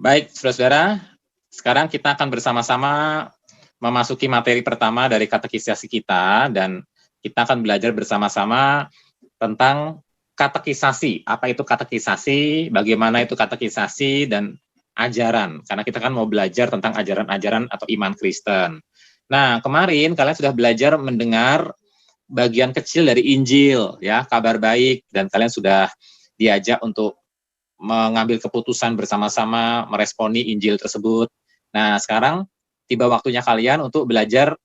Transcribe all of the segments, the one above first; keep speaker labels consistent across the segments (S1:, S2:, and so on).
S1: Baik, saudara-saudara, sekarang kita akan bersama-sama memasuki materi pertama dari katekisasi kita, dan kita akan belajar bersama-sama tentang katekisasi. Apa itu katekisasi, bagaimana itu katekisasi, dan ajaran. Karena kita kan mau belajar tentang ajaran-ajaran atau iman Kristen. Nah, kemarin kalian sudah belajar mendengar bagian kecil dari Injil, ya, kabar baik, dan kalian sudah diajak untuk mengambil keputusan bersama-sama meresponi Injil tersebut. Nah, sekarang tiba waktunya kalian untuk belajar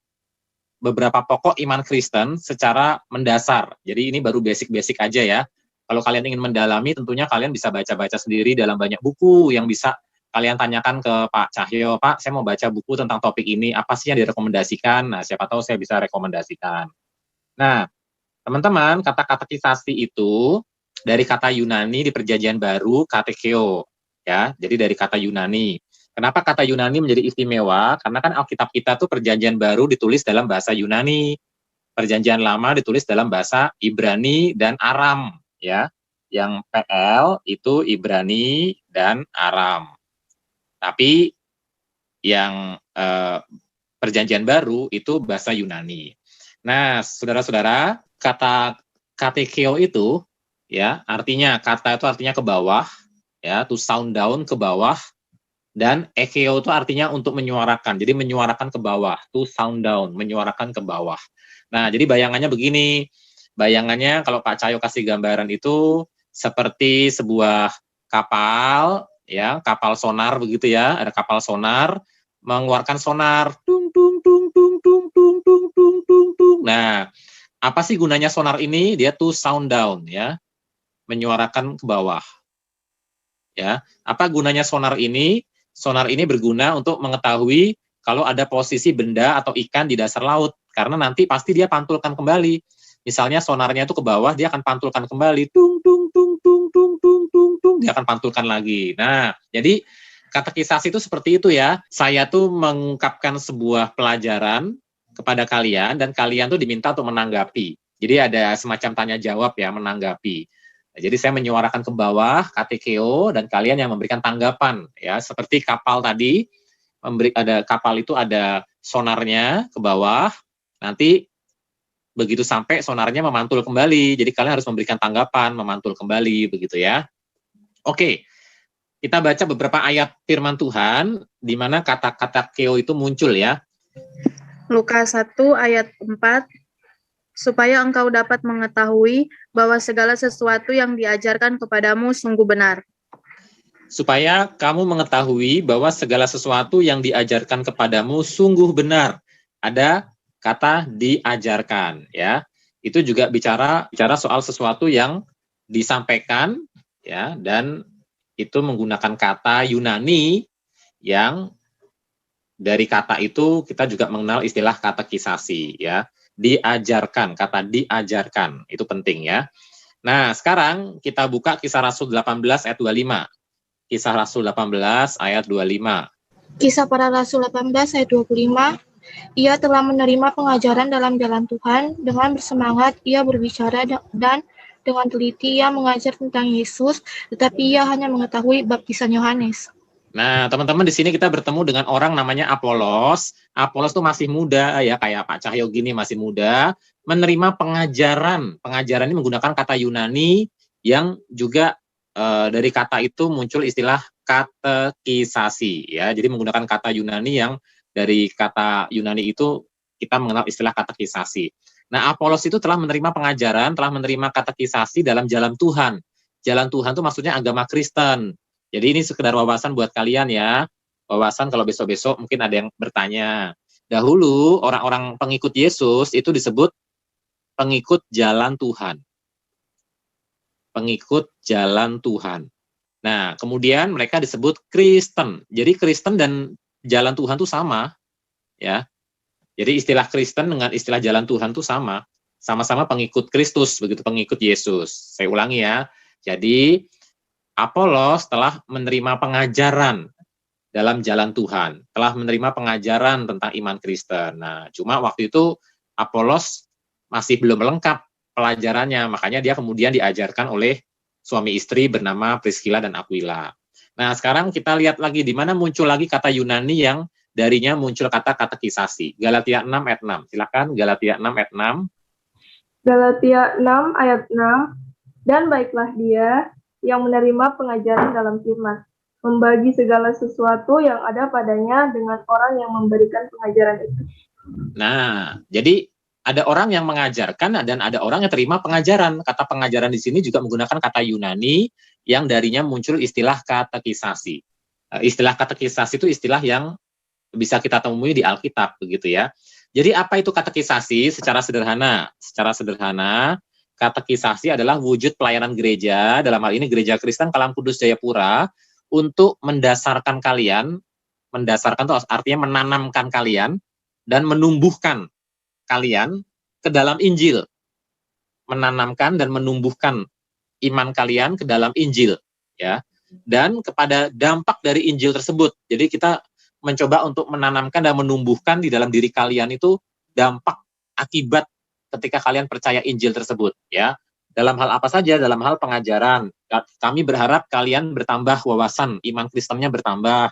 S1: beberapa pokok iman Kristen secara mendasar. Jadi ini baru basic-basic aja ya. Kalau kalian ingin mendalami, tentunya kalian bisa baca-baca sendiri dalam banyak buku yang bisa kalian tanyakan ke Pak Cahyo, Pak, saya mau baca buku tentang topik ini, apa sih yang direkomendasikan? Nah, siapa tahu saya bisa rekomendasikan. Nah, teman-teman, kata katekisasi itu dari kata Yunani di Perjanjian Baru, katekeo, ya. Jadi dari kata Yunani. Kenapa kata Yunani menjadi istimewa? Karena kan Alkitab kita tuh Perjanjian Baru ditulis dalam bahasa Yunani. Perjanjian Lama ditulis dalam bahasa Ibrani dan Aram, ya. Yang PL itu Ibrani dan Aram. Tapi yang Perjanjian Baru itu bahasa Yunani. Nah, saudara-saudara, kata katekeo itu, ya, artinya kata itu artinya ke bawah, ya, to sound down, ke bawah, dan ekeo itu artinya untuk menyuarakan. Jadi menyuarakan ke bawah, to sound down, menyuarakan ke bawah. Nah, jadi bayangannya begini. Bayangannya kalau Pak Cahyo kasih gambaran itu seperti sebuah kapal, ya, kapal sonar begitu ya, ada kapal sonar mengeluarkan sonar, tung tung tung tung tung tung tung tung tung tung. Nah, apa sih gunanya sonar ini? Dia tuh sound down, ya, menyuarakan ke bawah. Ya, apa gunanya sonar ini? Sonar ini berguna untuk mengetahui kalau ada posisi benda atau ikan di dasar laut, karena nanti pasti dia pantulkan kembali. Misalnya sonarnya itu ke bawah, dia akan pantulkan kembali, tung tung tung tung tung tung tung tung, dia akan pantulkan lagi. Nah, jadi katekisasi itu seperti itu ya. Saya tuh mengungkapkan sebuah pelajaran kepada kalian, dan kalian tuh diminta untuk menanggapi. Jadi ada semacam tanya jawab ya, menanggapi. Nah, jadi saya menyuarakan ke bawah, katekeo, dan kalian yang memberikan tanggapan ya. Seperti kapal tadi, ada kapal itu ada sonarnya ke bawah, nanti begitu sampai sonarnya memantul kembali. Jadi kalian harus memberikan tanggapan, memantul kembali begitu ya. Oke. Kita baca beberapa ayat firman Tuhan di mana kata-kata keo itu muncul ya.
S2: Lukas 1 ayat 4, supaya engkau dapat mengetahui bahwa segala sesuatu yang diajarkan kepadamu sungguh benar.
S1: Supaya kamu mengetahui bahwa segala sesuatu yang diajarkan kepadamu sungguh benar. Ada kata diajarkan ya. Itu juga bicara soal sesuatu yang disampaikan ya, dan itu menggunakan kata Yunani yang dari kata itu kita juga mengenal istilah katekisasi ya. Diajarkan, kata diajarkan itu penting ya. Nah, sekarang kita buka Kisah Rasul 18 ayat 25. Kisah Rasul 18 ayat 25.
S3: Kisah para Rasul 18 ayat 25. Ia telah menerima pengajaran dalam jalan Tuhan, dengan bersemangat ia berbicara dan dengan teliti ia mengajar tentang Yesus, tetapi ia hanya mengetahui baptisan Yohanes.
S1: Nah, teman-teman, di sini kita bertemu dengan orang namanya Apolos. Apolos tuh masih muda ya, kayak Pak Cahyo gini masih muda, menerima pengajaran. Pengajaran ini menggunakan kata Yunani yang juga dari kata itu muncul istilah katekisasi ya. Jadi menggunakan kata Yunani yang dari kata Yunani itu kita mengenal istilah katekisasi. Nah, Apolos itu telah menerima pengajaran, telah menerima katekisasi dalam jalan Tuhan. Jalan Tuhan itu maksudnya agama Kristen. Jadi ini sekedar wawasan buat kalian ya. Wawasan kalau besok-besok mungkin ada yang bertanya. Dahulu orang-orang pengikut Yesus itu disebut pengikut jalan Tuhan. Pengikut jalan Tuhan. Nah, kemudian mereka disebut Kristen. Jadi Kristen dan jalan Tuhan itu sama, ya. Jadi istilah Kristen dengan istilah jalan Tuhan itu sama. Sama-sama pengikut Kristus, begitu, pengikut Yesus. Saya ulangi ya. Jadi Apolos telah menerima pengajaran dalam jalan Tuhan, telah menerima pengajaran tentang iman Kristen. Nah, cuma waktu itu Apolos masih belum lengkap pelajarannya, makanya dia kemudian diajarkan oleh suami istri bernama Priscilla dan Aquila. Nah, sekarang kita lihat lagi di mana muncul lagi kata Yunani yang darinya muncul kata katekisasi. Galatia 6 ayat 6. Silakan Galatia 6 ayat 6.
S4: Galatia 6 ayat 6, dan baiklah dia yang menerima pengajaran dalam firman, membagi segala sesuatu yang ada padanya dengan orang yang memberikan pengajaran itu.
S1: Nah, jadi ada orang yang mengajarkan dan ada orang yang terima pengajaran. Kata pengajaran di sini juga menggunakan kata Yunani yang darinya muncul istilah katekisasi. Istilah katekisasi itu istilah yang bisa kita temui di Alkitab, begitu ya. Jadi apa itu katekisasi? Secara sederhana, katekisasi adalah wujud pelayanan gereja, dalam hal ini Gereja Kristen Kalam Kudus Jayapura, untuk mendasarkan kalian, mendasarkan itu artinya menanamkan kalian, dan menumbuhkan kalian ke dalam Injil. Menanamkan dan menumbuhkan iman kalian ke dalam Injil, ya. Dan kepada dampak dari Injil tersebut. Jadi kita mencoba untuk menanamkan dan menumbuhkan di dalam diri kalian itu dampak akibat ketika kalian percaya Injil tersebut, ya. Dalam hal apa saja? Dalam hal pengajaran. Kami berharap kalian bertambah wawasan, iman Kristennya bertambah.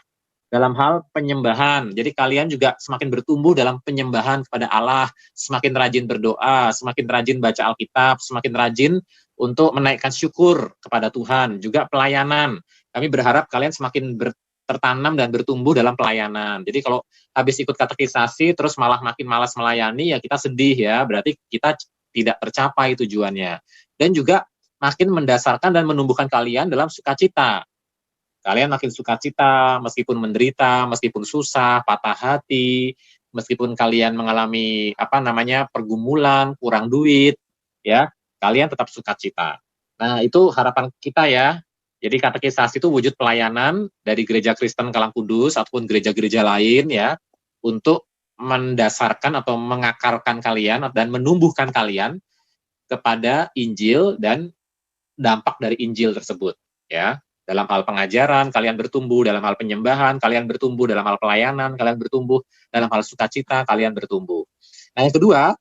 S1: Dalam hal penyembahan, jadi kalian juga semakin bertumbuh dalam penyembahan kepada Allah, semakin rajin berdoa, semakin rajin baca Alkitab, semakin rajin untuk menaikkan syukur kepada Tuhan. Juga pelayanan, kami berharap kalian semakin tertanam dan bertumbuh dalam pelayanan. Jadi kalau habis ikut katekisasi terus malah makin malas melayani, ya kita sedih ya, berarti kita tidak tercapai tujuannya. Dan juga makin mendasarkan dan menumbuhkan kalian dalam sukacita. Kalian makin sukacita meskipun menderita, meskipun susah, patah hati, meskipun kalian mengalami pergumulan, kurang duit, ya, kalian tetap sukacita. Nah, itu harapan kita ya. Jadi katekisasi itu wujud pelayanan dari Gereja Kristen Kalam Kudus ataupun gereja-gereja lain ya, untuk mendasarkan atau mengakarkan kalian dan menumbuhkan kalian kepada Injil dan dampak dari Injil tersebut ya. Dalam hal pengajaran kalian bertumbuh, dalam hal penyembahan kalian bertumbuh, dalam hal pelayanan kalian bertumbuh, dalam hal sukacita kalian bertumbuh. Nah, yang kedua,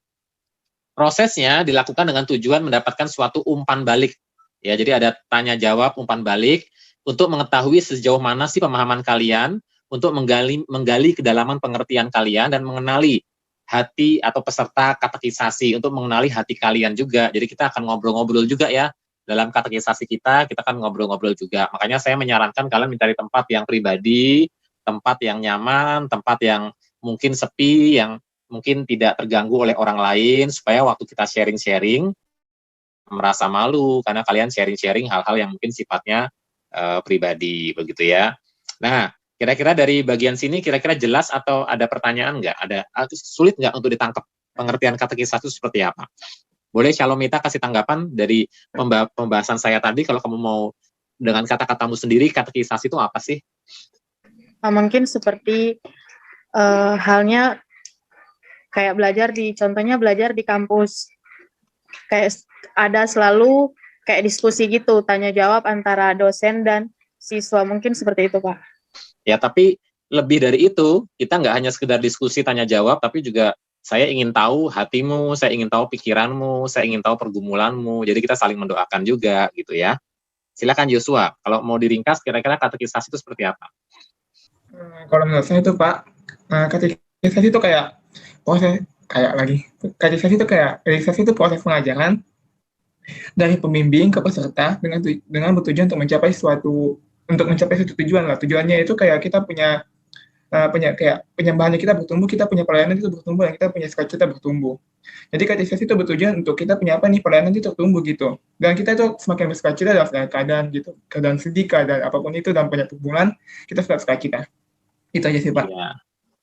S1: prosesnya dilakukan dengan tujuan mendapatkan suatu umpan balik. Ya, jadi ada tanya jawab, umpan balik untuk mengetahui sejauh mana sih pemahaman kalian, untuk menggali kedalaman pengertian kalian dan mengenali hati atau peserta katekisasi, untuk mengenali hati kalian juga. Jadi kita akan ngobrol-ngobrol juga ya. Dalam katekisasi kita akan ngobrol-ngobrol juga. Makanya saya menyarankan kalian mencari tempat yang pribadi, tempat yang nyaman, tempat yang mungkin sepi, yang mungkin tidak terganggu oleh orang lain, supaya waktu kita sharing-sharing, merasa malu karena kalian sharing-sharing hal-hal yang mungkin sifatnya pribadi begitu ya. Nah, kira-kira dari bagian sini kira-kira jelas atau ada pertanyaan nggak? Ada sulit nggak untuk ditangkap pengertian katekisasi itu seperti apa? Boleh Shalomita kasih tanggapan dari pembahasan saya tadi, kalau kamu mau dengan kata-katamu sendiri, katekisasi itu apa sih?
S2: Mungkin seperti halnya kayak contohnya belajar di kampus. Kayak ada selalu kayak diskusi gitu, tanya jawab antara dosen dan siswa, mungkin seperti itu, Pak.
S1: Ya, tapi lebih dari itu, kita nggak hanya sekedar diskusi tanya jawab, tapi juga saya ingin tahu hatimu, saya ingin tahu pikiranmu, saya ingin tahu pergumulanmu, jadi kita saling mendoakan juga gitu ya. Silakan Joshua, kalau mau diringkas kira-kira katekisasi itu seperti apa?
S5: Kalau menurut saya itu Pak, katekisasi itu kayak proses katekisasi itu proses pengajaran dari pembimbing ke peserta dengan bertujuan untuk mencapai suatu tujuan lah. Tujuannya itu kayak kita punya kayak penyembahannya kita bertumbuh, kita punya pelayanan itu bertumbuh, dan kita punya sukacita bertumbuh. Jadi katekisasi itu bertujuan untuk kita punya pelayanan itu bertumbuh gitu. Dan kita itu semakin bersukacita dalam keadaan gitu, keadaan sedih, keadaan apapun itu, dalam banyak pergumulan, kita sudah sukacita. Itu aja sih Pak.
S1: Ya.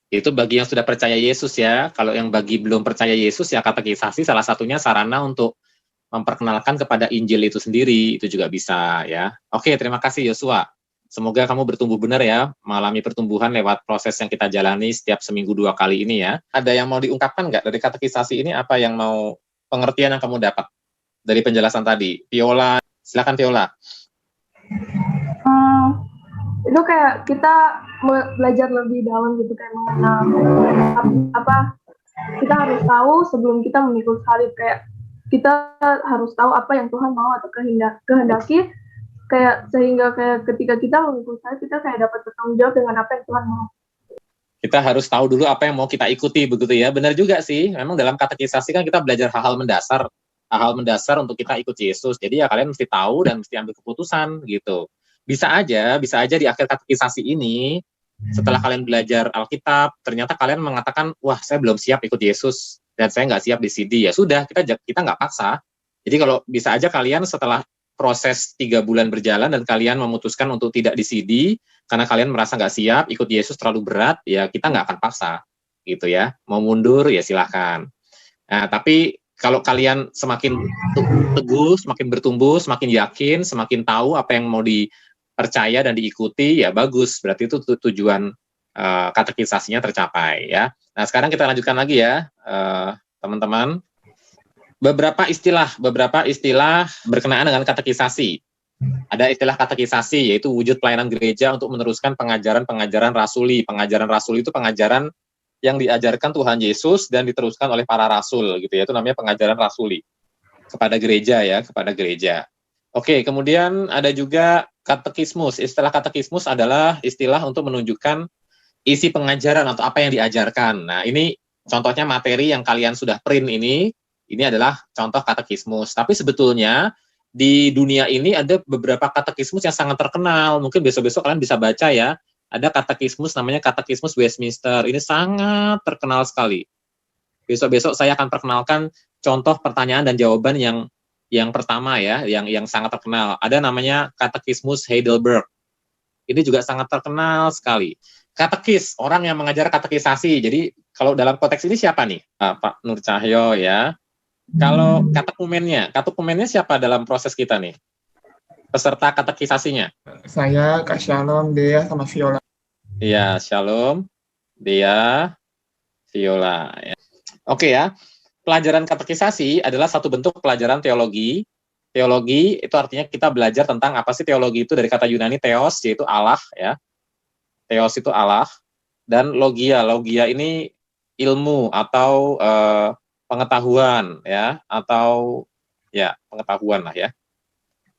S1: Itu bagi yang sudah percaya Yesus ya. Kalau yang bagi belum percaya Yesus ya, katekisasi salah satunya sarana untuk memperkenalkan kepada Injil itu sendiri, itu juga bisa ya. Oke, terima kasih Joshua. Semoga kamu bertumbuh benar ya, mengalami pertumbuhan lewat proses yang kita jalani setiap seminggu 2 kali ini ya. Ada yang mau diungkapkan nggak dari katekisasi ini? Apa yang mau pengertian yang kamu dapat dari penjelasan tadi? Viola, silakan Viola.
S4: Itu kayak kita belajar lebih dalam gitu, kayak mengenal kita harus tahu sebelum kita memikul salib, kayak kita harus tahu apa yang Tuhan mau atau kehendaki kayak sehingga kayak ketika kita mengikuti saya, kita kayak dapat bertanggung jawab dengan apa yang Tuhan mau.
S1: Kita harus tahu dulu apa yang mau kita ikuti, begitu ya. Benar juga sih, memang dalam katekisasi kan kita belajar hal-hal mendasar untuk kita ikut Yesus. Jadi ya kalian mesti tahu dan mesti ambil keputusan gitu. Bisa aja di akhir katekisasi ini, setelah kalian belajar Alkitab, ternyata kalian mengatakan, wah saya belum siap ikut Yesus, dan saya nggak siap di CD. Ya sudah, kita nggak paksa. Jadi kalau bisa aja kalian setelah proses 3 bulan berjalan dan kalian memutuskan untuk tidak di CD, karena kalian merasa nggak siap, ikut Yesus terlalu berat, ya kita nggak akan paksa, gitu ya. Mau mundur, ya silahkan. Nah, tapi kalau kalian semakin teguh, semakin bertumbuh, semakin yakin, semakin tahu apa yang mau dipercaya dan diikuti, ya bagus. Berarti itu tujuan katekisasinya tercapai, ya. Nah, sekarang kita lanjutkan lagi ya, teman-teman. Beberapa istilah berkenaan dengan katekisasi. Ada istilah katekisasi, yaitu wujud pelayanan gereja untuk meneruskan pengajaran rasuli. Pengajaran rasuli itu pengajaran yang diajarkan Tuhan Yesus dan diteruskan oleh para rasul, gitu ya. Itu namanya pengajaran rasuli kepada gereja ya, kepada gereja. Oke, kemudian ada juga katekismus. Istilah katekismus adalah istilah untuk menunjukkan isi pengajaran atau apa yang diajarkan. Nah, ini contohnya materi yang kalian sudah print ini adalah contoh katekismus. Tapi sebetulnya di dunia ini ada beberapa katekismus yang sangat terkenal. Mungkin besok-besok kalian bisa baca ya. Ada katekismus namanya katekismus Westminster. Ini sangat terkenal sekali. Besok-besok saya akan perkenalkan contoh pertanyaan dan jawaban yang pertama ya, yang sangat terkenal. Ada namanya katekismus Heidelberg. Ini juga sangat terkenal sekali. Katekis, orang yang mengajar katekisasi. Jadi kalau dalam konteks ini siapa nih? Pak Nur Cahyo ya. Kalau katekumennya siapa dalam proses kita nih? Peserta katekisasinya?
S5: Saya, Kak Shalom, Dea, sama Viola.
S1: Iya, Shalom, Dea, Viola. Ya. Oke ya, pelajaran katekisasi adalah satu bentuk pelajaran teologi. Teologi itu artinya kita belajar tentang apa sih teologi itu, dari kata Yunani theos, yaitu Allah ya. Theos itu Allah. Dan logia ini ilmu atau pengetahuan ya, atau ya pengetahuan lah ya.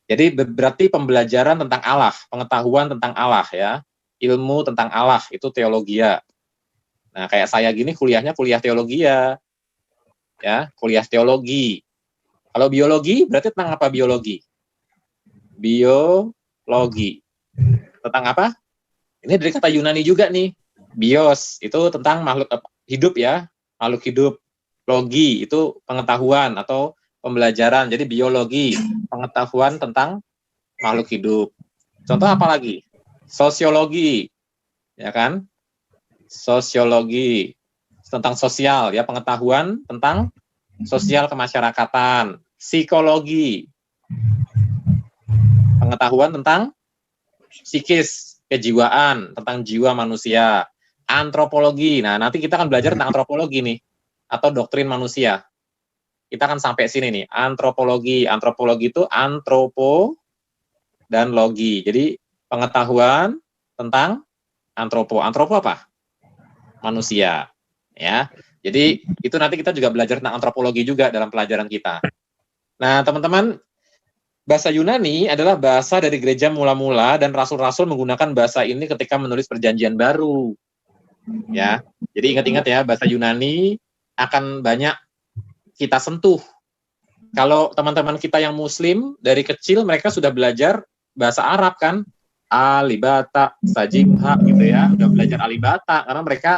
S1: Jadi berarti pembelajaran tentang Allah, pengetahuan tentang Allah ya, ilmu tentang Allah itu teologia. Nah, kayak saya gini kuliahnya kuliah teologia. Ya, kuliah teologi. Kalau biologi berarti tentang apa biologi? Biologi. Tentang apa? Ini dari kata Yunani juga nih. Bios itu tentang makhluk hidup ya, makhluk hidup. Logi itu pengetahuan atau pembelajaran. Jadi biologi, pengetahuan tentang makhluk hidup. Contoh apa lagi? Sosiologi. Ya kan? Sosiologi tentang sosial ya, pengetahuan tentang sosial kemasyarakatan. Psikologi. Pengetahuan tentang psikis, kejiwaan, tentang jiwa manusia. Antropologi. Nah, nanti kita akan belajar tentang antropologi nih, atau doktrin manusia. Kita akan sampai sini nih, antropologi. Antropologi itu antropo dan logi. Jadi pengetahuan tentang antropo. Antropo apa? Manusia. Ya. Jadi itu nanti kita juga belajar tentang antropologi juga dalam pelajaran kita. Nah, teman-teman, bahasa Yunani adalah bahasa dari gereja mula-mula dan rasul-rasul menggunakan bahasa ini ketika menulis perjanjian baru. Ya. Jadi ingat-ingat ya, bahasa Yunani akan banyak kita sentuh. Kalau teman-teman kita yang muslim, dari kecil mereka sudah belajar bahasa Arab kan, alibata, sajimha gitu ya, udah belajar alibata, karena mereka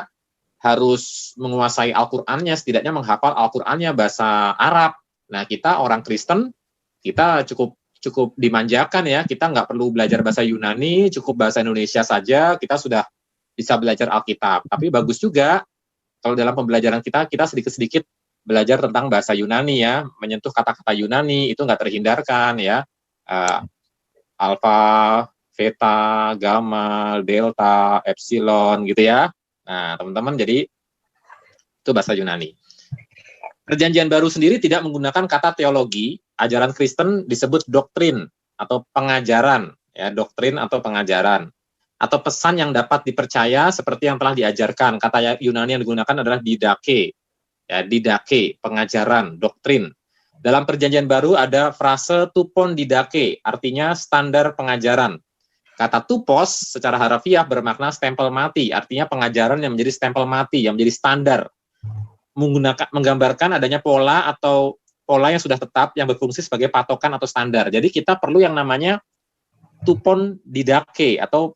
S1: harus menguasai Al-Qur'annya, setidaknya menghafal Al-Qur'annya bahasa Arab. Nah, kita orang Kristen, kita cukup dimanjakan ya, kita nggak perlu belajar bahasa Yunani, cukup bahasa Indonesia saja, kita sudah bisa belajar Alkitab. Tapi bagus juga kalau dalam pembelajaran kita sedikit-sedikit belajar tentang bahasa Yunani ya, menyentuh kata-kata Yunani, itu nggak terhindarkan ya. Alfa, Theta, Gamma, Delta, Epsilon gitu ya. Nah, teman-teman, jadi itu bahasa Yunani. Perjanjian baru sendiri tidak menggunakan kata teologi, ajaran Kristen disebut doktrin atau pengajaran, ya, doktrin atau pengajaran. Atau pesan yang dapat dipercaya seperti yang telah diajarkan. Kata Yunani yang digunakan adalah didake. Ya, didake, pengajaran, doktrin. Dalam Perjanjian Baru ada frase tupon didake, artinya standar pengajaran. Kata tupos secara harafiah bermakna stempel mati, artinya pengajaran yang menjadi stempel mati, yang menjadi standar. Menggambarkan adanya pola atau pola yang sudah tetap yang berfungsi sebagai patokan atau standar. Jadi kita perlu yang namanya tupon didake atau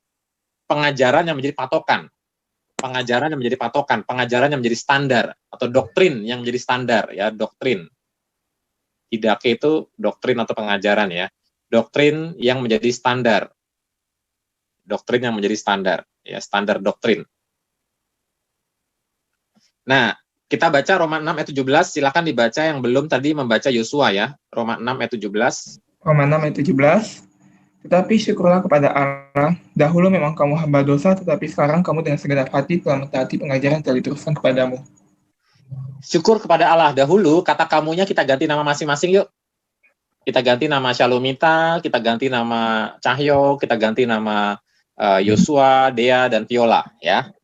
S1: pengajaran yang menjadi patokan. Pengajaran yang menjadi patokan, pengajaran yang menjadi standar atau doktrin yang menjadi standar ya, doktrin. Didake itu doktrin atau pengajaran ya. Doktrin yang menjadi standar. Doktrin yang menjadi standar ya, standar doktrin. Nah, kita baca Roma 6 ayat 17, silakan dibaca yang belum tadi membaca Yosua ya. Roma 6 ayat 17.
S5: Roma 6 ayat 17. Tetapi syukurlah kepada Allah, dahulu memang kamu hamba dosa, tetapi sekarang kamu dengan segenap hati telah mentaati pengajaran yang telah diteruskan kepadamu.
S1: Syukur kepada Allah. Dahulu kata kamunya kita ganti nama masing-masing yuk. Kita ganti nama Shalomita, kita ganti nama Cahyo, kita ganti nama Yosua, Dea, dan Viola ya.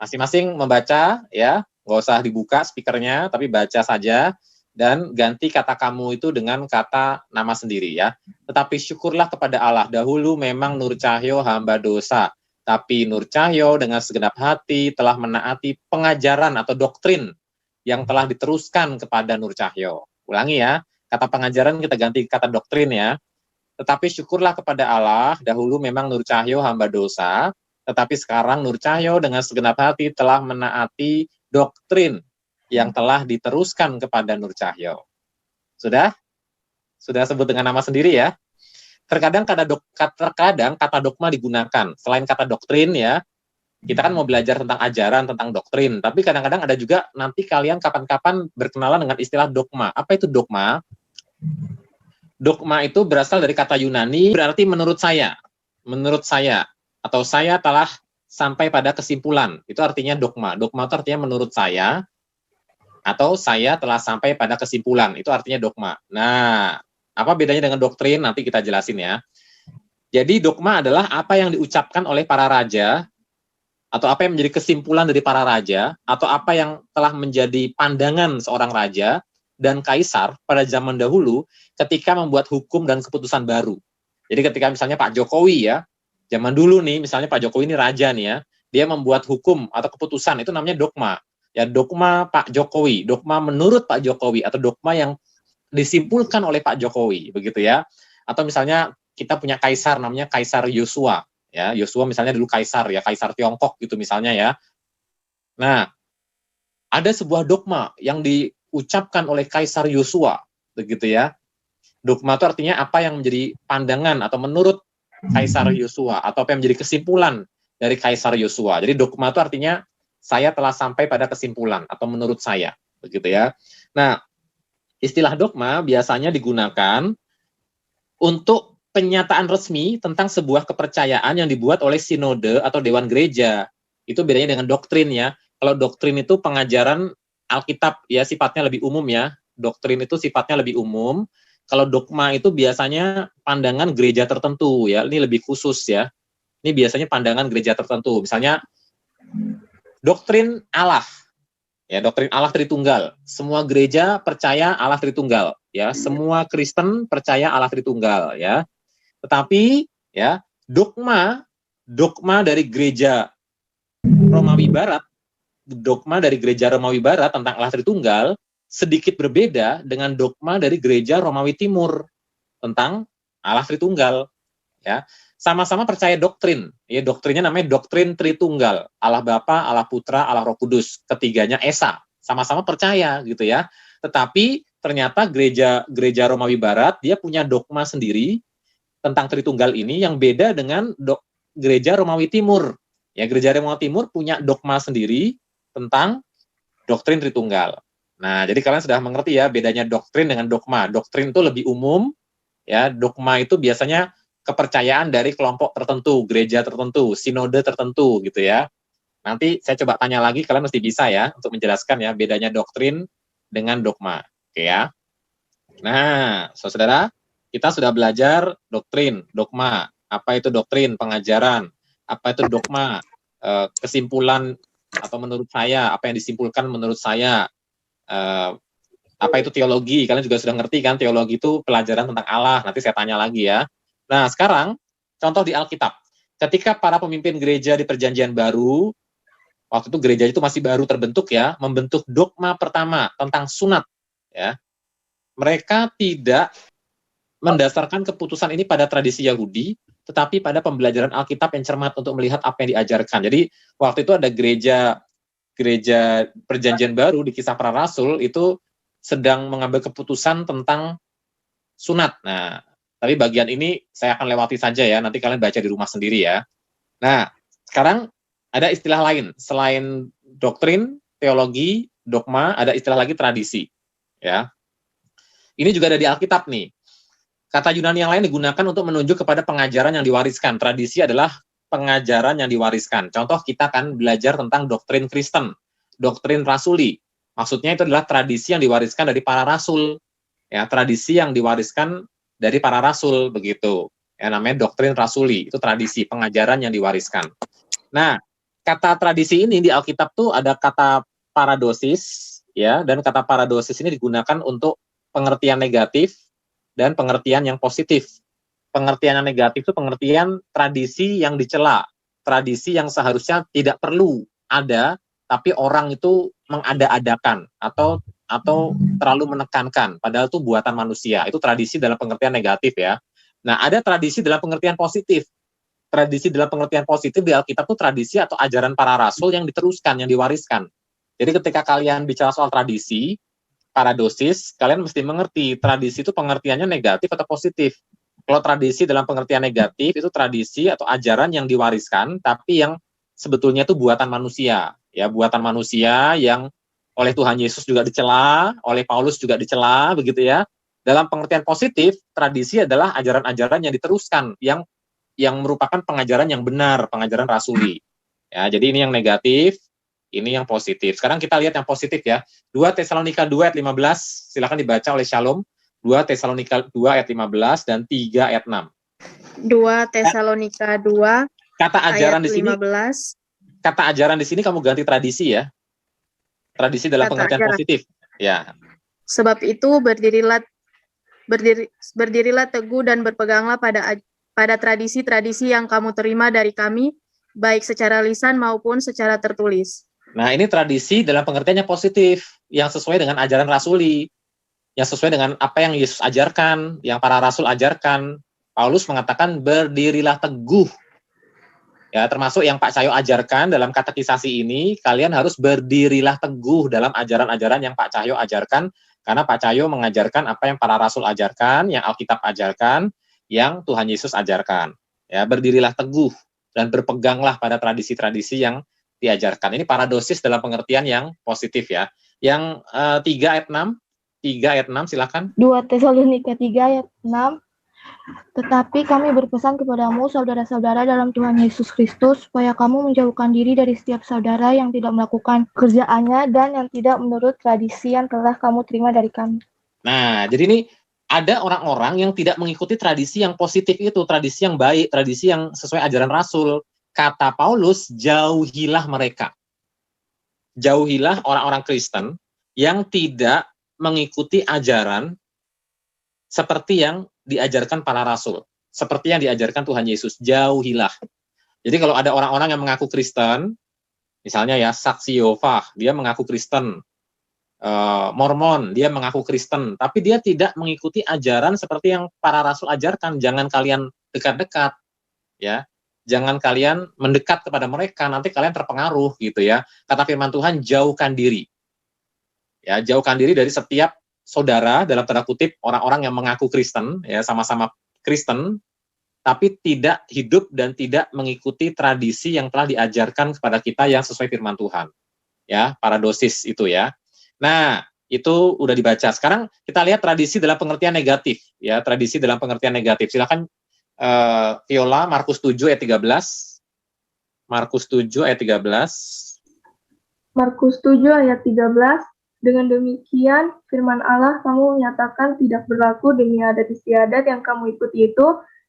S1: Masing-masing membaca ya, nggak usah dibuka speakernya, tapi baca saja dan ganti kata kamu itu dengan kata nama sendiri ya. Tetapi syukurlah kepada Allah, dahulu memang Nur Cahyo hamba dosa, tapi Nur Cahyo dengan segenap hati telah menaati pengajaran atau doktrin yang telah diteruskan kepada Nur Cahyo. Ulangi ya, kata pengajaran kita ganti kata doktrin ya. Tetapi syukurlah kepada Allah, dahulu memang Nur Cahyo hamba dosa, tetapi sekarang Nur Cahyo dengan segenap hati telah menaati doktrin yang telah diteruskan kepada Nur Cahyo. Sudah? Sudah sebut dengan nama sendiri ya. Terkadang kata dogma digunakan. Selain kata doktrin ya, kita kan mau belajar tentang ajaran, tentang doktrin. Tapi kadang-kadang ada juga nanti kalian kapan-kapan berkenalan dengan istilah dogma. Apa itu dogma? Dogma itu berasal dari kata Yunani, berarti menurut saya. Menurut saya. Atau saya telah sampai pada kesimpulan. Itu artinya dogma. Dogma itu artinya menurut saya. Atau saya telah sampai pada kesimpulan. Itu artinya dogma. Nah, apa bedanya dengan doktrin? Nanti kita jelasin ya. Jadi dogma adalah apa yang diucapkan oleh para raja, atau apa yang menjadi kesimpulan dari para raja, atau apa yang telah menjadi pandangan seorang raja dan kaisar pada zaman dahulu ketika membuat hukum dan keputusan baru. Jadi ketika misalnya Pak Jokowi ya, zaman dulu nih, misalnya Pak Jokowi ini raja nih ya, dia membuat hukum atau keputusan, itu namanya dogma. Ya, dogma Pak Jokowi, dogma menurut Pak Jokowi, atau dogma yang disimpulkan oleh Pak Jokowi, begitu ya. Atau misalnya kita punya kaisar, namanya Kaisar Yosua. Ya, Yosua misalnya dulu kaisar ya, kaisar Tiongkok gitu misalnya ya. Nah, ada sebuah dogma yang diucapkan oleh Kaisar Yosua, begitu ya. Dogma itu artinya apa yang menjadi pandangan atau menurut Kaisar Yosua, atau apa yang menjadi kesimpulan dari Kaisar Yosua. Jadi dogma itu artinya saya telah sampai pada kesimpulan atau menurut saya, begitu ya. Nah, istilah dogma biasanya digunakan untuk penyataan resmi tentang sebuah kepercayaan yang dibuat oleh sinode atau dewan gereja. Itu bedanya dengan doktrin ya. Kalau doktrin itu pengajaran Alkitab ya, sifatnya lebih umum ya. Doktrin itu sifatnya lebih umum. Kalau dogma itu biasanya pandangan gereja tertentu ya. Ini lebih khusus ya. Ini biasanya pandangan gereja tertentu. Misalnya doktrin Allah. Ya, doktrin Allah Tritunggal. Semua gereja percaya Allah Tritunggal ya. Semua Kristen percaya Allah Tritunggal ya. Tetapi ya, dogma dari gereja Romawi Barat, dogma dari gereja Romawi Barat tentang Allah Tritunggal sedikit berbeda dengan dogma dari gereja Romawi Timur tentang Allah Tritunggal. Ya, sama-sama percaya doktrin. Ya, doktrinnya namanya doktrin Tritunggal. Allah Bapa, Allah Putra, Allah Roh Kudus. Ketiganya Esa. Sama-sama percaya gitu ya. Tetapi ternyata gereja Romawi Barat dia punya dogma sendiri tentang Tritunggal ini yang beda dengan gereja Romawi Timur. Ya, gereja Romawi Timur punya dogma sendiri tentang doktrin Tritunggal. Nah, jadi kalian sudah mengerti ya bedanya doktrin dengan dogma. Doktrin itu lebih umum, ya. Dogma itu biasanya kepercayaan dari kelompok tertentu, gereja tertentu, sinode tertentu gitu ya. Nanti saya coba tanya lagi, kalian mesti bisa ya untuk menjelaskan ya bedanya doktrin dengan dogma. Oke ya. Nah, saudara, kita sudah belajar doktrin, dogma. Apa itu doktrin, pengajaran? Apa itu dogma, kesimpulan atau menurut saya, apa yang disimpulkan menurut saya, Apa itu teologi? Kalian juga sudah ngerti kan, teologi itu pelajaran tentang Allah. Nanti saya tanya lagi ya. Nah, sekarang contoh di Alkitab. Ketika para pemimpin gereja di Perjanjian Baru, waktu itu gereja itu masih baru terbentuk ya, membentuk dogma pertama tentang sunat. Ya, mereka tidak mendasarkan keputusan ini pada tradisi Yahudi, tetapi pada pembelajaran Alkitab yang cermat untuk melihat apa yang diajarkan. Jadi waktu itu ada gereja Perjanjian Baru di Kisah Para Rasul itu sedang mengambil keputusan tentang sunat. Nah, tapi bagian ini saya akan lewati saja ya, nanti kalian baca di rumah sendiri ya. Nah, sekarang ada istilah lain, selain doktrin, teologi, dogma, ada istilah lagi tradisi. Ya. Ini juga ada di Alkitab nih. Kata Yunani yang lain digunakan untuk menunjuk kepada pengajaran yang diwariskan. Tradisi adalah pengajaran yang diwariskan. Contoh, kita kan belajar tentang doktrin Kristen, doktrin rasuli. Maksudnya itu adalah tradisi yang diwariskan dari para rasul. Ya, tradisi yang diwariskan dari para rasul, begitu. Ya, namanya doktrin rasuli, itu tradisi, pengajaran yang diwariskan. Nah, kata tradisi ini di Alkitab tuh ada kata paradosis, ya, dan kata paradosis ini digunakan untuk pengertian negatif dan pengertian yang positif. Pengertian yang negatif itu pengertian tradisi yang dicela, tradisi yang seharusnya tidak perlu ada, tapi orang itu mengada-adakan atau terlalu menekankan, padahal itu buatan manusia. Itu tradisi dalam pengertian negatif ya. Nah, ada tradisi dalam pengertian positif. Tradisi dalam pengertian positif di Alkitab itu tradisi atau ajaran para rasul yang diteruskan, yang diwariskan. Jadi ketika kalian bicara soal tradisi, paradosis, kalian mesti mengerti tradisi itu pengertiannya negatif atau positif. Kalau tradisi dalam pengertian negatif itu tradisi atau ajaran yang diwariskan, tapi yang sebetulnya itu buatan manusia, ya, buatan manusia yang oleh Tuhan Yesus juga dicela, oleh Paulus juga dicela, begitu ya. Dalam pengertian positif, tradisi adalah ajaran-ajaran yang diteruskan, yang merupakan pengajaran yang benar, pengajaran rasuli. Ya, jadi ini yang negatif, ini yang positif. Sekarang kita lihat yang positif ya. 2 Tesalonika 2 ayat 15, silakan dibaca oleh Shalom. 2 Tesalonika 2 ayat 15 dan 3 ayat 6.
S2: 2 Tesalonika 2
S1: Kata ajaran
S2: ayat
S1: di sini,
S2: 15.
S1: kata ajaran di sini kamu ganti tradisi ya. Tradisi dalam
S2: Kata
S1: pengertian
S2: ajaran.
S1: positif. Ya.
S2: Sebab itu berdirilah teguh dan berpeganglah pada tradisi-tradisi yang kamu terima dari kami, baik secara lisan maupun secara tertulis.
S1: Nah, ini tradisi dalam pengertiannya positif, yang sesuai dengan ajaran rasuli, yang sesuai dengan apa yang Yesus ajarkan, yang para rasul ajarkan. Paulus mengatakan berdirilah teguh. Ya, termasuk yang Pak Cahyo ajarkan dalam katekisasi ini, kalian harus berdirilah teguh dalam ajaran-ajaran yang Pak Cahyo ajarkan, karena Pak Cahyo mengajarkan apa yang para rasul ajarkan, yang Alkitab ajarkan, yang Tuhan Yesus ajarkan. Ya, berdirilah teguh dan berpeganglah pada tradisi-tradisi yang diajarkan. Ini paradosis dalam pengertian yang positif ya. Yang 3 ayat 6, 3 ayat 6 silakan.
S3: 2 Tesalonika 3 ayat 6. Tetapi kami berpesan kepadamu, saudara-saudara dalam Tuhan Yesus Kristus, supaya kamu menjauhkan diri dari setiap saudara yang tidak melakukan kerjaannya dan yang tidak menurut tradisi yang telah kamu terima dari kami.
S1: Nah, jadi ini ada orang-orang yang tidak mengikuti tradisi yang positif itu, tradisi yang baik, tradisi yang sesuai ajaran Rasul. Kata Paulus, jauhilah mereka. Jauhilah orang-orang Kristen yang tidak mengikuti ajaran seperti yang diajarkan para rasul, seperti yang diajarkan Tuhan Yesus, jauhilah. Jadi kalau ada orang-orang yang mengaku Kristen, misalnya ya Saksi Yehova, dia mengaku Kristen, Mormon, dia mengaku Kristen, tapi dia tidak mengikuti ajaran seperti yang para rasul ajarkan. Jangan kalian dekat-dekat, ya. Jangan kalian mendekat kepada mereka, nanti kalian terpengaruh gitu ya. Kata firman Tuhan, jauhkan diri. Ya, jauhkan diri dari setiap saudara, dalam tanda kutip, orang-orang yang mengaku Kristen, ya sama-sama Kristen, tapi tidak hidup dan tidak mengikuti tradisi yang telah diajarkan kepada kita yang sesuai firman Tuhan. Ya, paradosis itu ya. Nah, itu udah dibaca. Sekarang kita lihat tradisi dalam pengertian negatif, ya, tradisi dalam pengertian negatif. Silakan Viola, Markus 7 ayat 13. Markus 7 ayat 13.
S4: Markus 7 ayat 13. Dengan demikian, firman Allah kamu menyatakan tidak berlaku demi adat istiadat yang kamu ikuti itu,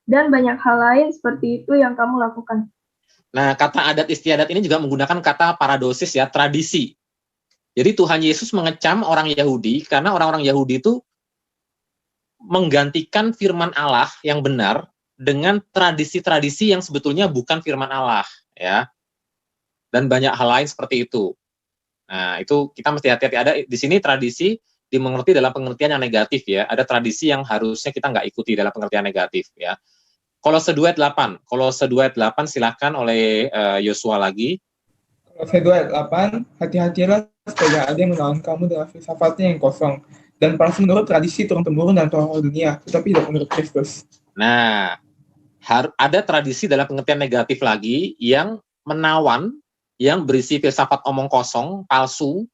S4: dan banyak hal lain seperti itu yang kamu lakukan.
S1: Nah, kata adat istiadat ini juga menggunakan kata paradosis ya, tradisi. Jadi Tuhan Yesus mengecam orang Yahudi karena orang-orang Yahudi itu menggantikan firman Allah yang benar dengan tradisi-tradisi yang sebetulnya bukan firman Allah, ya. Dan banyak hal lain seperti itu. Nah, itu kita mesti hati-hati. Ada di sini tradisi dimengerti dalam pengertian yang negatif, ya. Ada tradisi yang harusnya kita nggak ikuti dalam pengertian negatif, ya. Kolose 2 ayat 8. Kolose 2 ayat 8 silakan oleh Yosua lagi.
S5: Kolose 2 ayat 8, hati-hatilah supaya ada yang menawan kamu dengan filsafatnya yang kosong dan palsu menurut tradisi turun-temurun dan tokoh dunia, tetapi tidak menurut Kristus.
S1: Nah, ada tradisi dalam pengertian negatif lagi yang menawan, yang berisi filsafat omong kosong, palsu,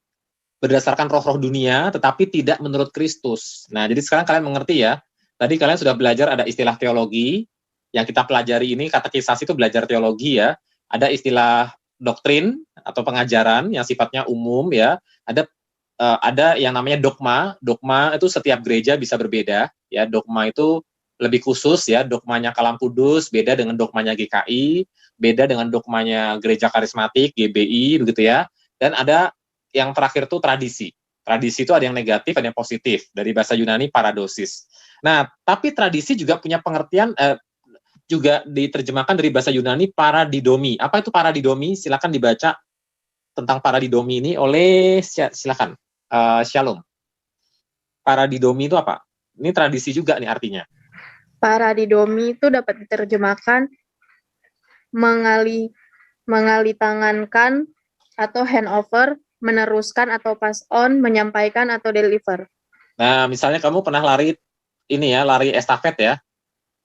S1: berdasarkan roh-roh dunia, tetapi tidak menurut Kristus. Nah, jadi sekarang kalian mengerti ya. Tadi kalian sudah belajar ada istilah teologi, yang kita pelajari ini, katekisasi itu belajar teologi ya. Ada istilah doktrin atau pengajaran yang sifatnya umum ya. Ada yang namanya dogma. Dogma itu setiap gereja bisa berbeda ya. Dogma itu lebih khusus ya, dogmanya Kalam Kudus beda dengan dogmanya GKI, beda dengan dogmanya Gereja Karismatik, GBI begitu ya. Dan ada yang terakhir tuh tradisi. Tradisi itu ada yang negatif, ada yang positif. Dari bahasa Yunani paradosis. Nah, tapi tradisi juga punya pengertian juga diterjemahkan dari bahasa Yunani paradidomi. Apa itu paradidomi? Silakan dibaca tentang paradidomi ini oleh silakan Shalom. Paradidomi itu apa? Ini tradisi juga nih artinya.
S2: Paradidomi itu dapat diterjemahkan mengalihtangankan atau handover, meneruskan atau pass on, menyampaikan atau deliver.
S1: Nah, misalnya kamu pernah lari estafet ya.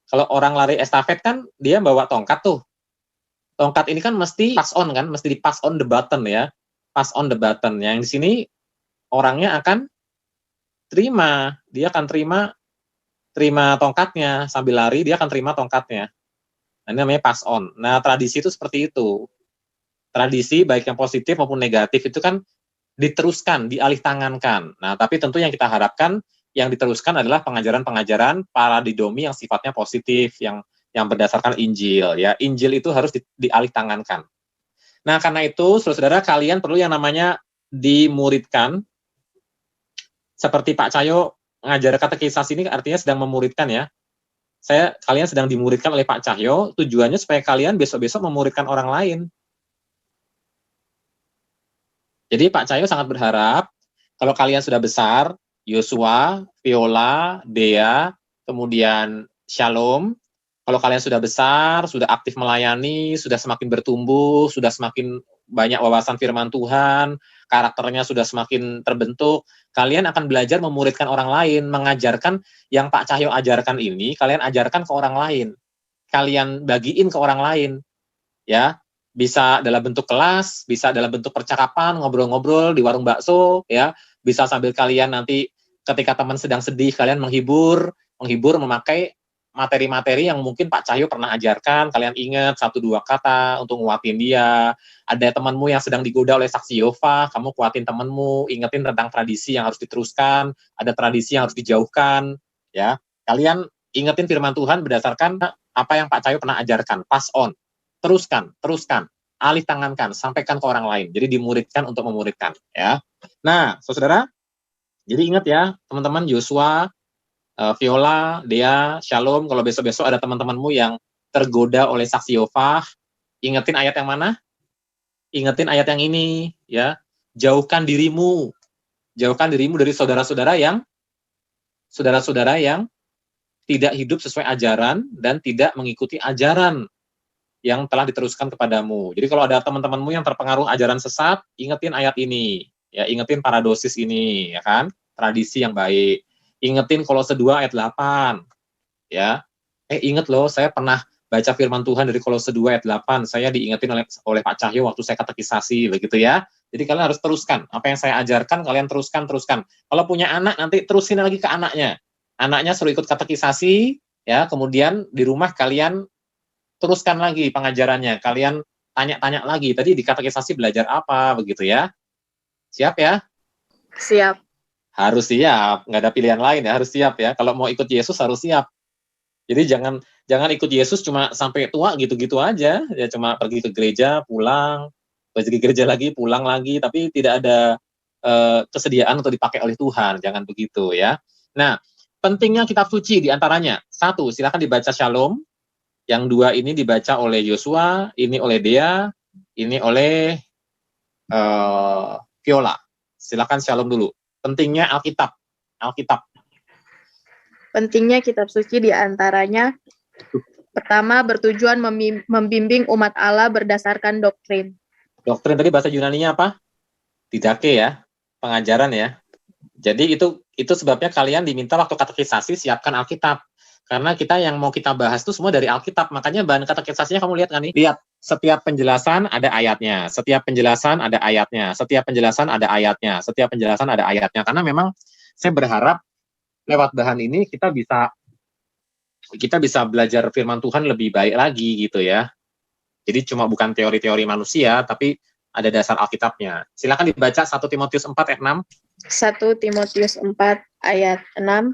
S1: Kalau orang lari estafet kan dia bawa tongkat tuh. Tongkat ini kan mesti pass on kan, mesti di pass on the button ya. Pass on the button. Yang di sini orangnya akan terima, dia akan terima tongkatnya sambil lari, dia akan terima tongkatnya. Nah, ini namanya pass on. Nah, tradisi itu seperti itu. Tradisi baik yang positif maupun negatif itu kan diteruskan, dialih tangankan. Nah, tapi tentu yang kita harapkan yang diteruskan adalah pengajaran-pengajaran paradidomi yang sifatnya positif, yang berdasarkan Injil ya. Injil itu harus dialih tangankan. Nah, karena itu saudara-saudara kalian perlu yang namanya dimuridkan. Seperti Pak Cahyo ngajar katekisasi ini artinya sedang memuridkan ya. Kalian sedang dimuridkan oleh Pak Cahyo, tujuannya supaya kalian besok-besok memuridkan orang lain. Jadi Pak Cahyo sangat berharap kalau kalian sudah besar, Yosua, Viola, Dea, kemudian Shalom, kalau kalian sudah besar, sudah aktif melayani, sudah semakin bertumbuh, sudah semakin banyak wawasan firman Tuhan, karakternya sudah semakin terbentuk, kalian akan belajar memuridkan orang lain, mengajarkan yang Pak Cahyo ajarkan ini, kalian ajarkan ke orang lain. Kalian bagiin ke orang lain. Ya, bisa dalam bentuk kelas, bisa dalam bentuk percakapan, ngobrol-ngobrol di warung bakso, ya. Bisa sambil kalian nanti ketika teman sedang sedih, kalian menghibur memakai materi-materi yang mungkin Pak Cahyo pernah ajarkan, kalian ingat 1-2 kata untuk nguatin dia. Ada temanmu yang sedang digoda oleh saksi Yehova, kamu kuatin temanmu, ingetin tentang tradisi yang harus diteruskan, ada tradisi yang harus dijauhkan, ya. Kalian ingetin firman Tuhan berdasarkan apa yang Pak Cahyo pernah ajarkan, pass on, teruskan, alih tangankan, sampaikan ke orang lain. Jadi dimuridkan untuk memuridkan, ya. Nah, saudara, jadi ingat ya, teman-teman Yosua, Viola, Dea, Shalom, kalau besok-besok ada teman-temanmu yang tergoda oleh saksi Yehova, ingetin ayat yang mana? Ingetin ayat yang ini, ya. Jauhkan dirimu dari saudara-saudara yang tidak hidup sesuai ajaran dan tidak mengikuti ajaran yang telah diteruskan kepadamu. Jadi kalau ada teman-temanmu yang terpengaruh ajaran sesat, ingetin ayat ini, ya, ingetin paradosis ini, ya kan? Tradisi yang baik. Ingetin Kolose 2 ayat 8. Ya. Inget loh, saya pernah baca firman Tuhan dari Kolose 2 ayat 8. Saya diingetin oleh Pak Cahyo waktu saya katekisasi, begitu ya. Jadi kalian harus teruskan. Apa yang saya ajarkan, kalian teruskan. Kalau punya anak, nanti terusin lagi ke anaknya. Anaknya suruh ikut katekisasi, ya, kemudian di rumah kalian teruskan lagi pengajarannya. Kalian tanya-tanya lagi, tadi di katekisasi belajar apa, begitu ya. Siap ya?
S2: Siap.
S1: Harus siap, nggak ada pilihan lain ya, harus siap ya. Kalau mau ikut Yesus harus siap. Jadi jangan ikut Yesus cuma sampai tua gitu-gitu aja, ya cuma pergi ke gereja, pulang, pergi ke gereja lagi, pulang lagi, tapi tidak ada kesediaan untuk dipakai oleh Tuhan, jangan begitu ya. Nah, pentingnya kitab suci diantaranya, 1, silakan dibaca Shalom, yang 2 ini dibaca oleh Yosua, ini oleh Dea, ini oleh Viola. Silakan Shalom dulu. Pentingnya Alkitab.
S2: Pentingnya kitab suci diantaranya, pertama, bertujuan membimbing umat Allah berdasarkan doktrin.
S1: Doktrin tadi bahasa Yunaninya apa? Didake ya, pengajaran ya. Jadi itu sebabnya kalian diminta waktu katekisasi siapkan Alkitab. Karena kita yang mau kita bahas itu semua dari Alkitab. Makanya bahan katekisasinya kamu lihat kan nih? Lihat, setiap penjelasan ada ayatnya, setiap penjelasan ada ayatnya, setiap penjelasan ada ayatnya, setiap penjelasan ada ayatnya. Karena memang saya berharap lewat bahan ini kita bisa belajar firman Tuhan lebih baik lagi gitu ya. Jadi cuma bukan teori-teori manusia, tapi ada dasar Alkitabnya. Silakan dibaca 1 Timotius 4 ayat 6.
S2: 1 Timotius 4 ayat 6.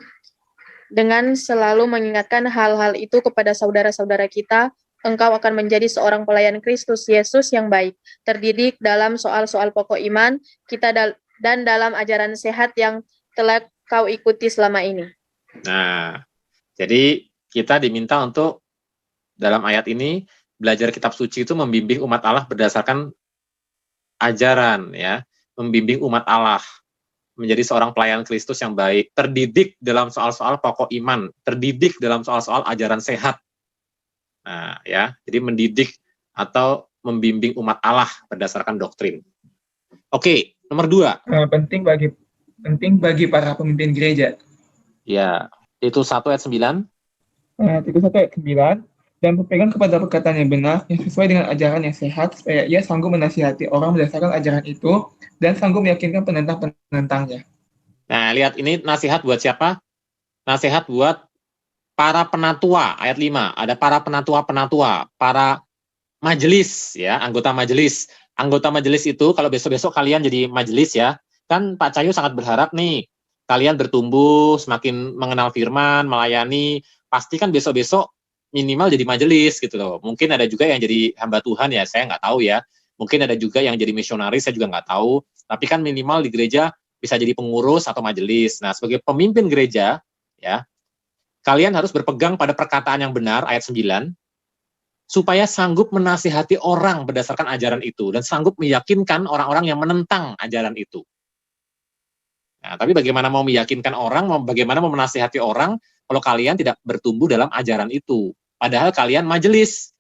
S2: Dengan selalu mengingatkan hal-hal itu kepada saudara-saudara kita, engkau akan menjadi seorang pelayan Kristus Yesus yang baik, terdidik dalam soal-soal pokok iman kita dan dalam ajaran sehat yang telah kau ikuti selama ini.
S1: Nah, jadi kita diminta untuk dalam ayat ini belajar kitab suci itu membimbing umat Allah berdasarkan ajaran ya, membimbing umat Allah menjadi seorang pelayan Kristus yang baik, terdidik dalam soal-soal pokok iman, terdidik dalam soal-soal ajaran sehat. Nah, ya, jadi mendidik atau membimbing umat Allah berdasarkan doktrin. Oke, nomor 2.
S5: Penting bagi para pemimpin gereja.
S1: Ya, itu 1 ayat 9.
S5: Itu 1 ayat 9. Dan berpegang kepada perkataan yang benar, yang sesuai dengan ajaran yang sehat, supaya ia sanggup menasihati orang berdasarkan ajaran itu, dan sanggup meyakinkan penentang-penentangnya.
S1: Nah, lihat ini nasihat buat siapa? Nasihat buat para penatua, ayat 5. Ada para penatua-penatua, para majelis, ya, anggota majelis. Anggota majelis itu, kalau besok-besok kalian jadi majelis ya, kan Pak Cahyo sangat berharap nih, kalian bertumbuh, semakin mengenal firman, melayani, pasti kan besok-besok minimal jadi majelis gitu loh. Mungkin ada juga yang jadi hamba Tuhan ya, saya nggak tahu ya. Mungkin ada juga yang jadi misionaris, saya juga nggak tahu. Tapi kan minimal di gereja bisa jadi pengurus atau majelis. Nah, sebagai pemimpin gereja, ya, kalian harus berpegang pada perkataan yang benar, ayat 9, supaya sanggup menasihati orang berdasarkan ajaran itu, dan sanggup meyakinkan orang-orang yang menentang ajaran itu. Nah, tapi bagaimana mau meyakinkan orang, bagaimana mau menasihati orang, kalau kalian tidak bertumbuh dalam ajaran itu. Padahal kalian majelis,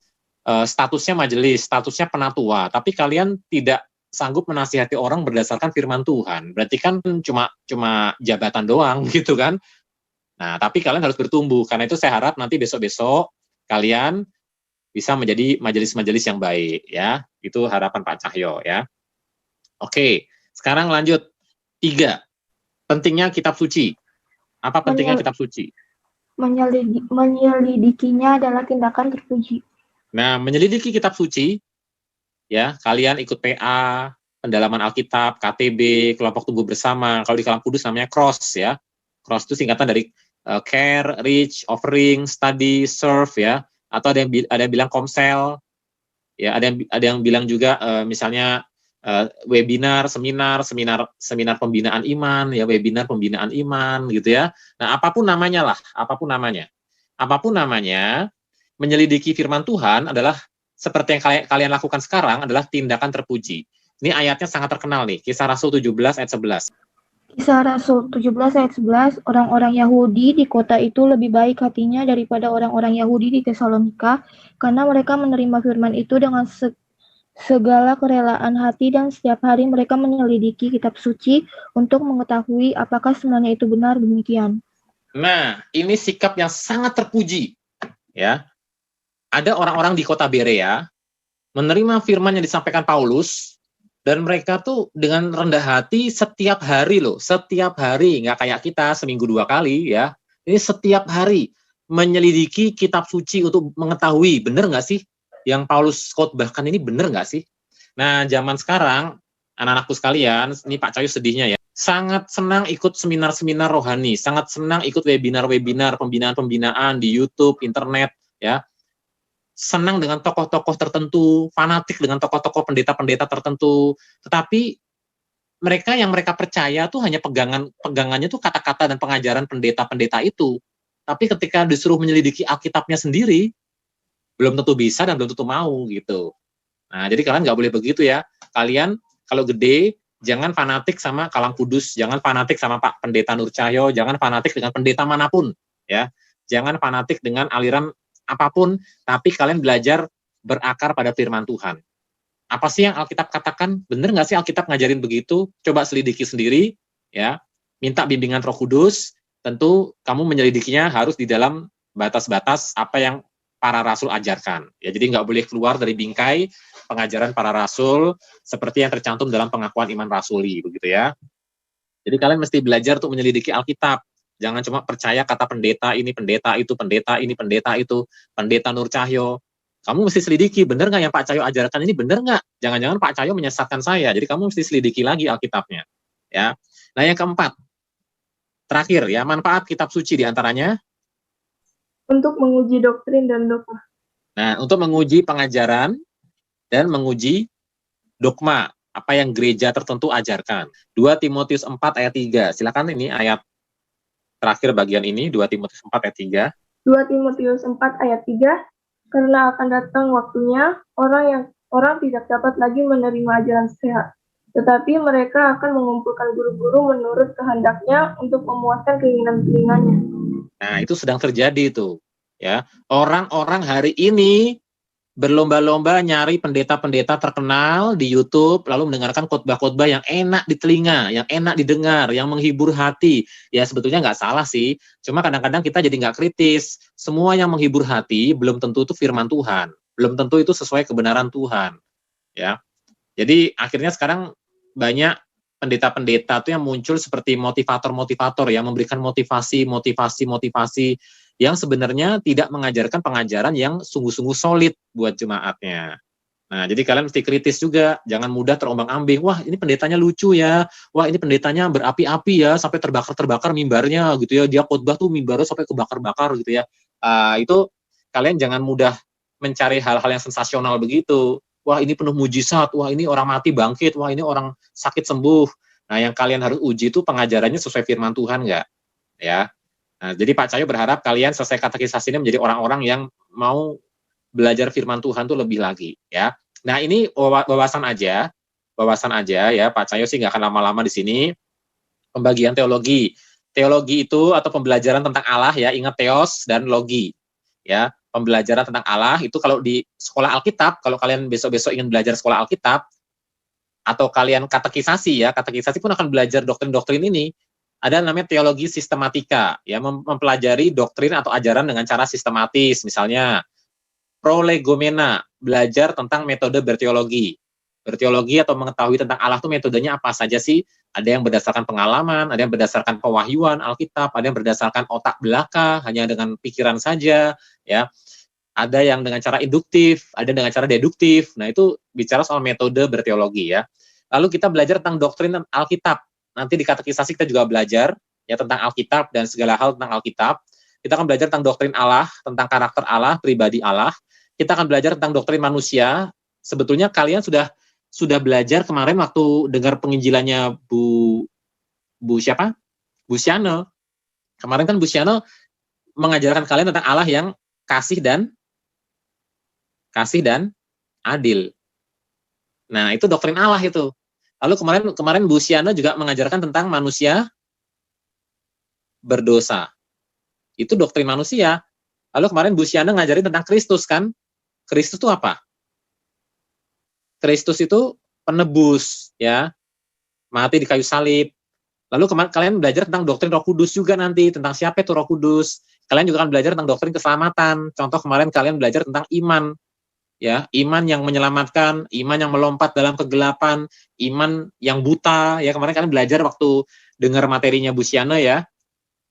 S1: statusnya majelis, statusnya penatua, tapi kalian tidak sanggup menasihati orang berdasarkan firman Tuhan. Berarti kan cuma jabatan doang gitu kan. Nah, tapi kalian harus bertumbuh. Karena itu saya harap nanti besok-besok kalian bisa menjadi majelis-majelis yang baik ya. Itu harapan Pak Cahyo ya. Oke, sekarang lanjut. 3. Pentingnya kitab suci. Apa pentingnya kitab suci?
S3: Menyelidikinya adalah tindakan terpuji.
S1: Nah, menyelidiki kitab suci, ya, kalian ikut PA, pendalaman Alkitab, KTB, kelompok tumbuh bersama. Kalau di Kalam Kudus namanya CROSS ya. CROSS itu singkatan dari care, reach, offering, study, serve ya. Atau ada yang bilang komsel, ya. Ada yang bilang juga misalnya webinar, seminar pembinaan iman, ya, webinar pembinaan iman gitu ya. Nah, apapun namanya, menyelidiki firman Tuhan adalah seperti yang kalian lakukan sekarang adalah tindakan terpuji. Ini ayatnya sangat terkenal nih, Kisah Rasul 17 ayat 11.
S3: Kisah Rasul 17 ayat 11, orang-orang Yahudi di kota itu lebih baik hatinya daripada orang-orang Yahudi di Tesalonika, karena mereka menerima firman itu dengan segala kerelaan hati, dan setiap hari mereka menyelidiki kitab suci untuk mengetahui apakah semuanya itu benar demikian.
S1: Nah, ini sikap yang sangat terpuji. Ya, ada orang-orang di kota Berea menerima firman yang disampaikan Paulus, dan mereka tuh dengan rendah hati setiap hari loh, nggak kayak kita seminggu 2 kali ya. Ini setiap hari menyelidiki kitab suci untuk mengetahui benar nggak sih yang Paulus khotbahkan ini benar nggak sih? Nah, zaman sekarang, anak-anakku sekalian, ini Pak Cahyo sedihnya ya, sangat senang ikut seminar-seminar rohani, sangat senang ikut webinar-webinar, pembinaan-pembinaan di YouTube, internet, ya. Senang dengan tokoh-tokoh tertentu, fanatik dengan tokoh-tokoh pendeta-pendeta tertentu, tetapi mereka yang mereka percaya tuh hanya pegangannya tuh kata-kata dan pengajaran pendeta-pendeta itu. Tapi ketika disuruh menyelidiki Alkitabnya sendiri, belum tentu bisa dan belum tentu mau gitu. Nah, jadi kalian nggak boleh begitu ya. Kalian kalau gede, jangan fanatik sama Kalang Kudus, jangan fanatik sama Pak Pendeta Nur Cahyo, jangan fanatik dengan pendeta manapun, ya. Jangan fanatik dengan aliran apapun, tapi kalian belajar berakar pada firman Tuhan. Apa sih yang Alkitab katakan? Bener nggak sih Alkitab ngajarin begitu? Coba selidiki sendiri, ya. Minta bimbingan Roh Kudus. Tentu kamu menyelidikinya harus di dalam batas-batas apa yang para rasul ajarkan. Ya, jadi nggak boleh keluar dari bingkai pengajaran para rasul seperti yang tercantum dalam pengakuan iman rasuli, begitu ya. Jadi kalian mesti belajar untuk menyelidiki Alkitab. Jangan cuma percaya kata pendeta ini, pendeta itu, pendeta ini, pendeta itu, pendeta Nur Cahyo. Kamu mesti selidiki, benar nggak yang Pak Cahyo ajarkan ini, benar nggak? Jangan-jangan Pak Cahyo menyesatkan saya. Jadi kamu mesti selidiki lagi Alkitabnya. Ya. Nah yang keempat, terakhir ya, manfaat kitab suci diantaranya
S4: untuk menguji doktrin dan dogma.
S1: Nah, untuk menguji pengajaran dan menguji dogma, apa yang gereja tertentu ajarkan. 2 Timotius 4 ayat 3. Silakan ini ayat terakhir bagian ini, 2 Timotius 4 ayat 3.
S4: 2 Timotius 4 ayat 3, karena akan datang waktunya orang tidak dapat lagi menerima ajaran sehat, tetapi mereka akan mengumpulkan guru-guru menurut kehendaknya untuk memuaskan keinginan telinganya.
S1: Nah, itu sedang terjadi itu, ya. Orang-orang hari ini berlomba-lomba nyari pendeta-pendeta terkenal di YouTube, lalu mendengarkan khotbah-khotbah yang enak di telinga, yang enak didengar, yang menghibur hati. Ya sebetulnya nggak salah sih, cuma kadang-kadang kita jadi nggak kritis. Semua yang menghibur hati belum tentu itu firman Tuhan, belum tentu itu sesuai kebenaran Tuhan. Ya, jadi akhirnya sekarang banyak pendeta-pendeta itu yang muncul seperti motivator-motivator yang memberikan motivasi yang sebenarnya tidak mengajarkan pengajaran yang sungguh-sungguh solid buat jemaatnya. Nah, jadi kalian mesti kritis juga, jangan mudah terombang-ambing. Wah, ini pendetanya lucu ya. Wah, ini pendetanya berapi-api ya, sampai terbakar-terbakar mimbarnya gitu ya. Dia khotbah tuh mimbarnya sampai kebakar-bakar gitu ya. Itu kalian jangan mudah mencari hal-hal yang sensasional begitu. Wah, ini penuh mujizat. Wah, ini orang mati bangkit. Wah, ini orang sakit sembuh. Nah, yang kalian harus uji itu pengajarannya sesuai firman Tuhan nggak? Ya. Nah, jadi Pak Cahyo berharap kalian selesai katekisasi ini menjadi orang-orang yang mau belajar firman Tuhan tuh lebih lagi, ya. Nah, ini wawasan aja ya. Pak Cahyo sih nggak akan lama-lama di sini. Pembagian teologi. Teologi itu atau pembelajaran tentang Allah ya, ingat teos dan logi. Ya, pembelajaran tentang Allah itu kalau di sekolah Alkitab, kalau kalian besok-besok ingin belajar sekolah Alkitab atau kalian katekisasi ya, katekisasi pun akan belajar doktrin-doktrin ini. Ada namanya teologi sistematika, ya, mempelajari doktrin atau ajaran dengan cara sistematis. Misalnya prolegomena, belajar tentang metode berteologi. Berteologi atau mengetahui tentang Allah itu metodenya apa saja sih? Ada yang berdasarkan pengalaman, ada yang berdasarkan pewahyuan Alkitab, ada yang berdasarkan otak belaka, hanya dengan pikiran saja, ya. Ada yang dengan cara induktif, ada dengan cara deduktif. Nah, itu bicara soal metode berteologi ya. Lalu kita belajar tentang doktrin Alkitab. Nanti di katekisasi kita juga belajar ya tentang Alkitab dan segala hal tentang Alkitab. Kita akan belajar tentang doktrin Allah, tentang karakter Allah, pribadi Allah. Kita akan belajar tentang doktrin manusia. Sebetulnya kalian sudah belajar kemarin waktu dengar penginjilannya Bu siapa? Bu Siano. Kemarin kan Bu Siano mengajarkan kalian tentang Allah yang kasih dan adil. Nah, itu doktrin Allah itu. Lalu kemarin Bu Siano juga mengajarkan tentang manusia berdosa. Itu doktrin manusia. Lalu kemarin Bu Siano ngajarin tentang Kristus kan? Kristus itu apa? Kristus itu penebus, ya. Mati di kayu salib. Lalu kalian belajar tentang doktrin Roh Kudus juga nanti, tentang siapa itu Roh Kudus. Kalian juga akan belajar tentang doktrin keselamatan. Contoh kemarin kalian belajar tentang iman. Ya, iman yang menyelamatkan, iman yang melompat dalam kegelapan, iman yang buta. Ya, kemarin kalian belajar waktu dengar materinya Bu Siano ya.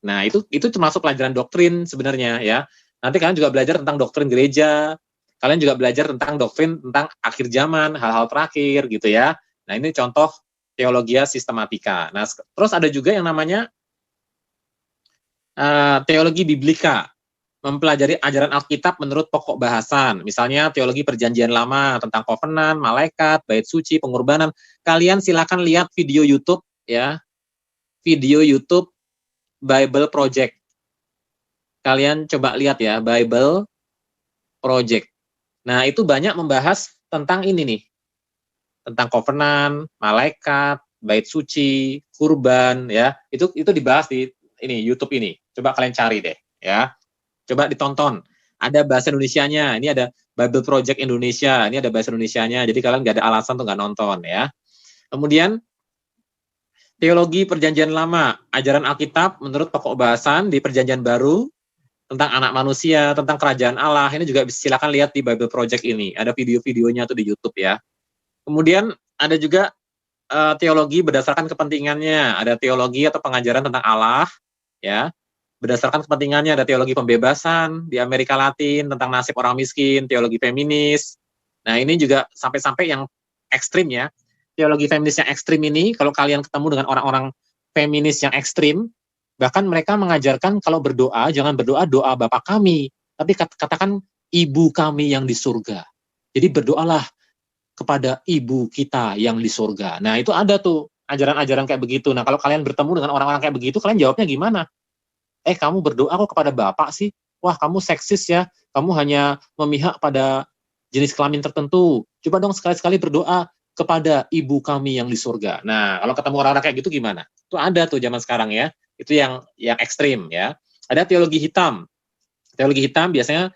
S1: Nah, itu termasuk pelajaran doktrin sebenarnya ya. Nanti kalian juga belajar tentang doktrin gereja. Kalian juga belajar tentang doktrin tentang akhir zaman, hal-hal terakhir gitu ya. Nah, ini contoh teologia sistematika. Nah, terus ada juga yang namanya teologi biblika. mempelajari ajaran Alkitab menurut pokok bahasan. Misalnya teologi perjanjian lama tentang kovenan, malaikat, bait suci, pengorbanan. Kalian silakan lihat video YouTube ya. Video YouTube Bible Project. Kalian coba lihat ya, Bible Project. Nah, itu banyak membahas tentang ini nih. Tentang kovenan, malaikat, bait suci, kurban ya. Itu dibahas di ini YouTube ini. Coba kalian cari deh ya. Coba ditonton. Ada bahasa Indonesianya. Ini ada Bible Project Indonesia. Ini ada bahasa Indonesianya. Jadi kalian nggak ada alasan untuk nggak nonton ya. Kemudian teologi perjanjian lama, ajaran Alkitab menurut pokok bahasan di perjanjian baru tentang anak manusia, tentang kerajaan Allah. Ini juga silakan lihat di Bible Project ini. Ada video-videonya tuh di YouTube ya. Kemudian ada juga teologi berdasarkan kepentingannya. Ada teologi atau pengajaran tentang Allah ya. Berdasarkan kepentingannya ada teologi pembebasan di Amerika Latin tentang nasib orang miskin, teologi feminis. Nah, ini juga sampai-sampai yang ekstrim ya. Teologi feminis yang ekstrim ini, kalau kalian ketemu dengan orang-orang feminis yang ekstrim, bahkan mereka mengajarkan kalau berdoa, jangan berdoa doa Bapa kami, tapi katakan Ibu kami yang di surga. Jadi berdoalah kepada Ibu kita yang di surga. Nah, itu ada tuh ajaran-ajaran kayak begitu. Nah, kalau kalian bertemu dengan orang-orang kayak begitu, kalian jawabnya gimana? Kamu berdoa kok kepada Bapak sih? Wah, kamu seksis ya. Kamu hanya memihak pada jenis kelamin tertentu. Coba dong sekali-sekali berdoa kepada Ibu kami yang di surga. Nah, kalau ketemu orang-orang kayak gitu gimana? Itu ada tuh zaman sekarang ya. Itu yang ekstrim ya. Ada teologi hitam. Teologi hitam biasanya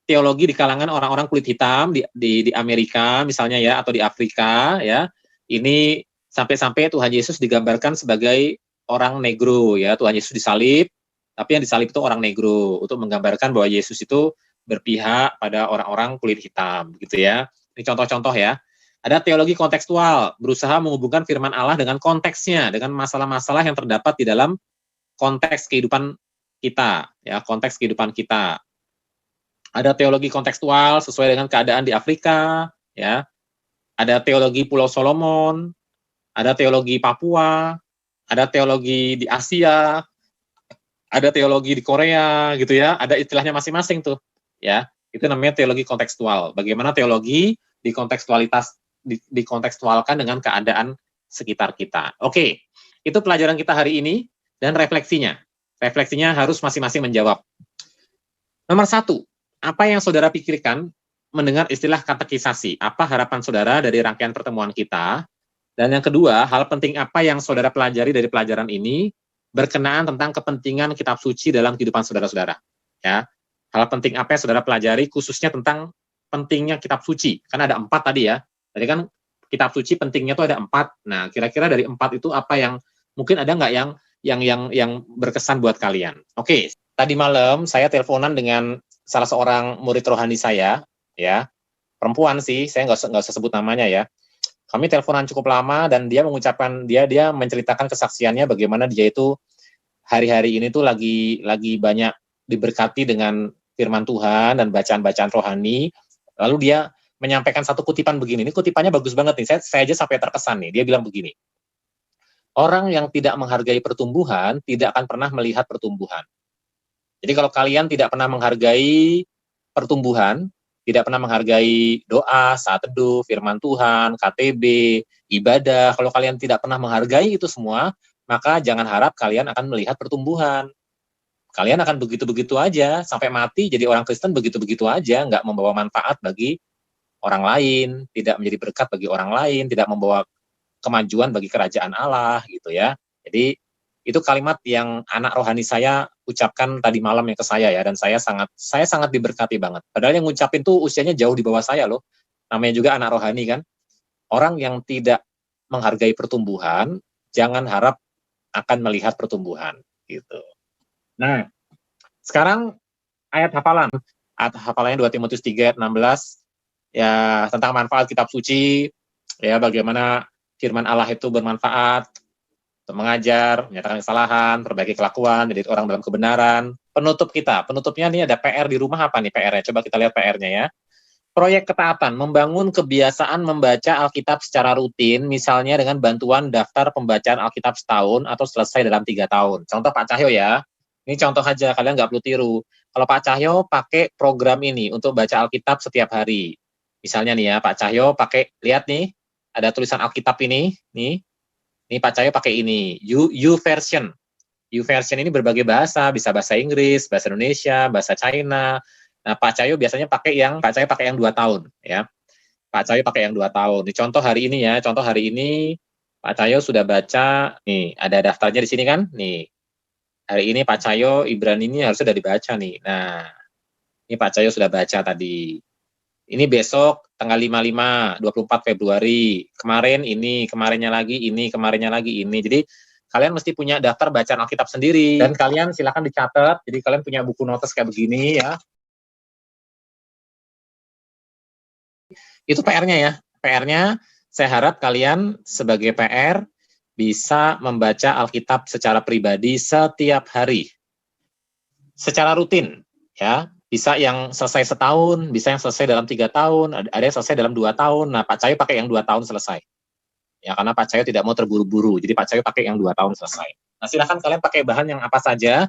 S1: teologi di kalangan orang-orang kulit hitam di Amerika misalnya ya, atau di Afrika ya. Ini sampai-sampai Tuhan Yesus digambarkan sebagai orang negro ya. Tuhan Yesus disalib, tapi yang disalib itu orang negro, untuk menggambarkan bahwa Yesus itu berpihak pada orang-orang kulit hitam gitu ya. Ini contoh-contoh ya. Ada teologi kontekstual, berusaha menghubungkan firman Allah dengan konteksnya, dengan masalah-masalah yang terdapat di dalam konteks kehidupan kita ya, konteks kehidupan kita. Ada teologi kontekstual sesuai dengan keadaan di Afrika ya. Ada teologi Pulau Solomon, ada teologi Papua, ada teologi di Asia, ada teologi di Korea gitu ya, ada istilahnya masing-masing tuh ya. Itu namanya teologi kontekstual. Bagaimana teologi dikontekstualkan dengan keadaan sekitar kita. Oke, itu pelajaran kita hari ini dan refleksinya. Refleksinya harus masing-masing menjawab. Nomor 1, apa yang saudara pikirkan mendengar istilah katekisasi? Apa harapan saudara dari rangkaian pertemuan kita? Dan yang kedua, hal penting apa yang saudara pelajari dari pelajaran ini berkenaan tentang kepentingan kitab suci dalam kehidupan saudara-saudara. Ya, hal penting apa yang saudara pelajari khususnya tentang pentingnya kitab suci. Kan ada 4 tadi ya. Tadi kan kitab suci pentingnya tuh ada 4. Nah, kira-kira dari 4 itu apa yang mungkin ada nggak yang berkesan buat kalian? Oke, tadi malam saya teleponan dengan salah seorang murid rohani saya, ya, perempuan sih, saya nggak usah sebut namanya ya. Kami teleponan cukup lama dan dia mengucapkan dia menceritakan kesaksiannya bagaimana dia itu hari-hari ini tuh lagi banyak diberkati dengan firman Tuhan dan bacaan-bacaan rohani. Lalu dia menyampaikan satu kutipan begini. Ini kutipannya bagus banget nih. Saya aja sampai terkesan nih. Dia bilang begini. Orang yang tidak menghargai pertumbuhan tidak akan pernah melihat pertumbuhan. Jadi kalau kalian tidak pernah menghargai pertumbuhan, tidak pernah menghargai doa, saat teduh, firman Tuhan, KTB, ibadah, kalau kalian tidak pernah menghargai itu semua, maka jangan harap kalian akan melihat pertumbuhan. Kalian akan begitu-begitu aja, sampai mati jadi orang Kristen begitu-begitu aja, nggak membawa manfaat bagi orang lain, tidak menjadi berkat bagi orang lain, tidak membawa kemajuan bagi kerajaan Allah, gitu ya. Jadi, itu kalimat yang anak rohani saya ucapkan tadi malam ke saya ya, dan saya sangat diberkati banget. Padahal yang ngucapin tuh usianya jauh di bawah saya loh. Namanya juga anak rohani kan. Orang yang tidak menghargai pertumbuhan, jangan harap akan melihat pertumbuhan gitu. Nah, sekarang ayat hafalan. Ayat hafalannya 2 Timotius 3 ayat 16 ya, tentang manfaat kitab suci, ya bagaimana firman Allah itu bermanfaat untuk mengajar, menyatakan kesalahan, perbaiki kelakuan, jadi orang dalam kebenaran. Penutupnya nih ada PR di rumah apa nih PR-nya? Coba kita lihat PR-nya ya. Proyek ketaatan, membangun kebiasaan membaca Alkitab secara rutin, misalnya dengan bantuan daftar pembacaan Alkitab setahun atau selesai dalam 3 tahun. Contoh Pak Cahyo ya, Ini contoh aja, kalian nggak perlu tiru. Kalau Pak Cahyo pakai program ini untuk baca Alkitab setiap hari. Misalnya nih ya, Pak Cahyo pakai, lihat nih, ada tulisan Alkitab ini, nih Pak Cahyo pakai ini, YouVersion. YouVersion ini berbagai bahasa, bisa bahasa Inggris, bahasa Indonesia, bahasa China. Nah, Pak Cahyo biasanya pakai yang 2 tahun, ya. Pak Cahyo pakai yang 2 tahun. Ini contoh hari ini ya, contoh hari ini Pak Cahyo sudah baca, nih ada daftarnya di sini kan, nih. Hari ini Pak Cahyo Ibrani ini harusnya sudah dibaca nih. Nah, ini Pak Cahyo sudah baca tadi. Ini besok tanggal 25, 24 Februari. Kemarin ini, kemarinnya lagi ini, kemarinnya lagi ini. Jadi kalian mesti punya daftar bacaan Alkitab sendiri. Dan kalian silakan dicatat. Jadi kalian punya buku notes kayak begini ya. Itu PR-nya ya. PR-nya saya harap kalian sebagai PR bisa membaca Alkitab secara pribadi setiap hari. Secara rutin, ya. Bisa yang selesai setahun, bisa yang selesai dalam 3 tahun, ada yang selesai dalam 2 tahun. Nah, Pak Cahyo pakai yang 2 tahun selesai. Ya, karena Pak Cahyo tidak mau terburu-buru, jadi Pak Cahyo pakai yang 2 tahun selesai. Nah, silakan kalian pakai bahan yang apa saja,